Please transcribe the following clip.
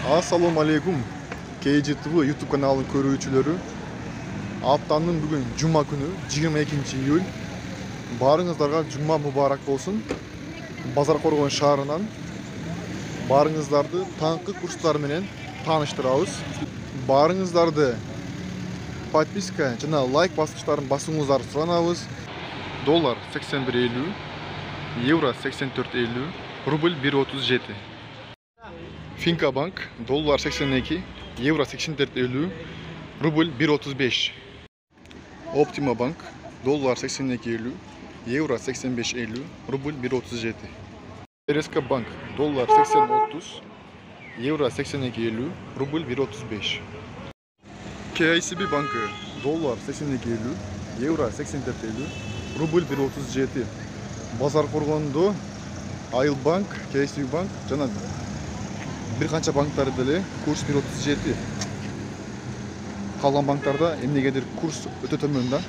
Assalamu alaikum. KGTV YouTube kanalının көрүүчүлөрү. Аптанын бүгүн жума күнү 22-июль. Барыңыздарга жума мубарак болсун. Базар Коргон шаарынан барыңыздарды таңкы курстар менен тааныштырабыз. Барыңыздарды подписка жана лайк баскычтарын басууңуздарды суранабыз. Доллар 81.50, евро 84.50, рубль 1.37. Finka Bank, dollar 82, euro 84.50, rubl 1.35. Optima Bank, dollar 82.50, euro 85.50, rubl 1.37. RSK Bank, dollar 80.30, euro 82.50, rubl 1.35. KICB Bank, dollar 82.50, euro 84.50, rubl 1.37. Bazar Korgondo, Ayıl Bank, KICB Bank, жана bir kança bankları деле курс 1.37. Kalan banklarda emniyettir kurs öte tömönden.